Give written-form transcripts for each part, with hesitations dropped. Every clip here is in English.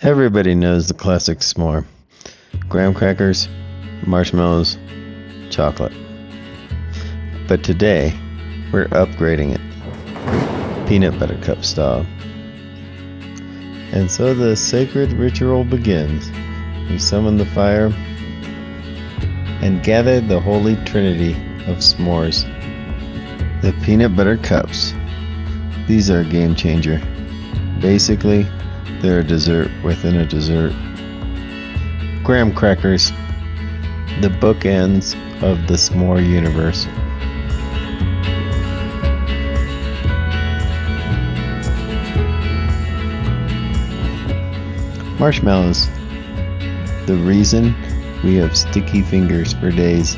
Everybody knows the classic s'more. Graham crackers, marshmallows, chocolate. But today, we're upgrading it. Peanut butter cup style. And so the sacred ritual begins. We summon the fire and gather the holy trinity of s'mores. The peanut butter cups. These are a game changer. Basically, they're a dessert within a dessert. Graham crackers, the bookends of the s'more universe. Marshmallows, the reason we have sticky fingers for days.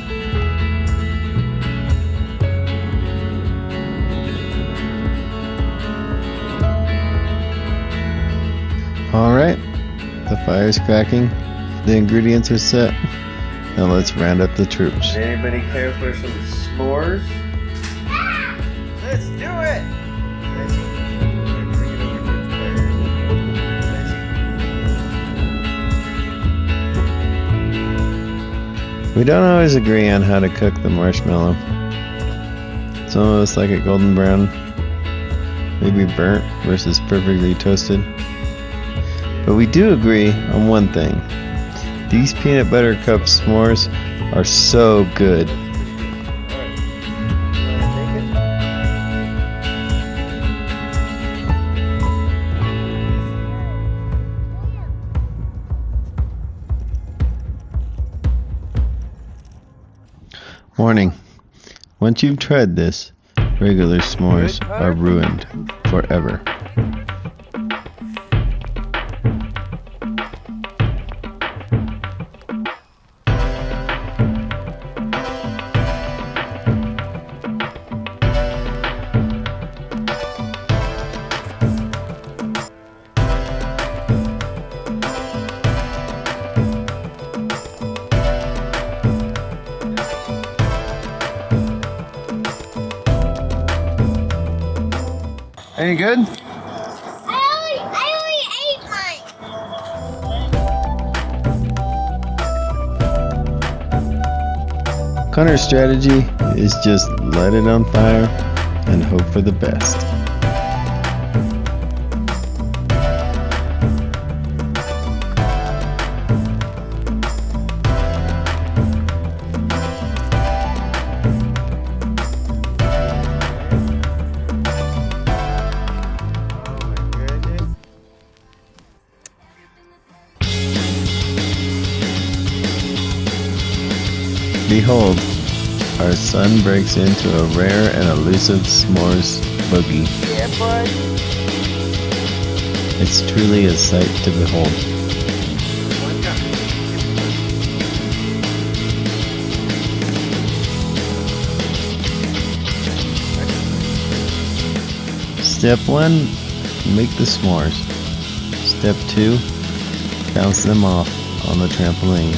Alright, the fire's cracking, the ingredients are set. Now let's round up the troops. Anybody care for some s'mores? Let's do it! We don't always agree on how to cook the marshmallow. Some of us like it golden brown, maybe burnt versus perfectly toasted. But we do agree on one thing. These peanut butter cup s'mores are so good. Warning. Once you've tried this, regular s'mores are ruined forever. Any good? I only ate mine. Connor's strategy is just let it on fire and hope for the best. Behold, our sun breaks into a rare and elusive s'mores boogie. Yeah, bud. It's truly a sight to behold. Step 1, make the s'mores. Step 2, bounce them off on the trampoline.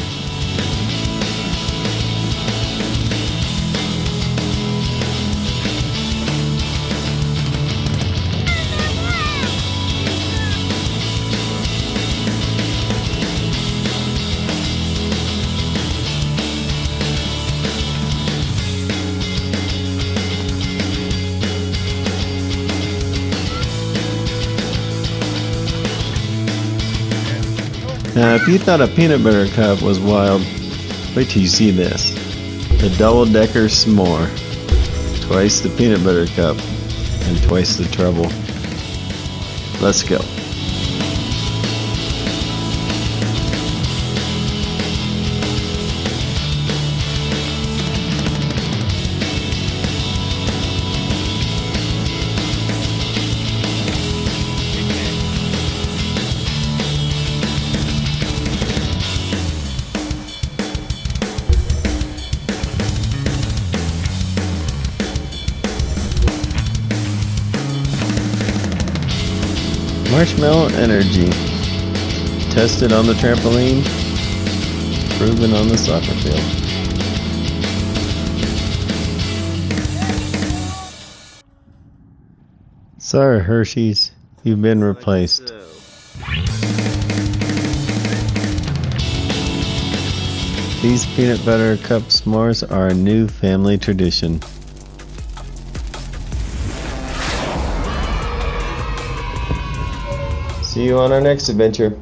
Now, if you thought a peanut butter cup was wild, wait till you see this. The double-decker s'more. Twice the peanut butter cup and twice the trouble. Let's go. Marshmallow energy. Tested on the trampoline, proven on the soccer field. Sorry, Hershey's, you've been replaced. These peanut butter cup s'mores are a new family tradition. See you on our next adventure.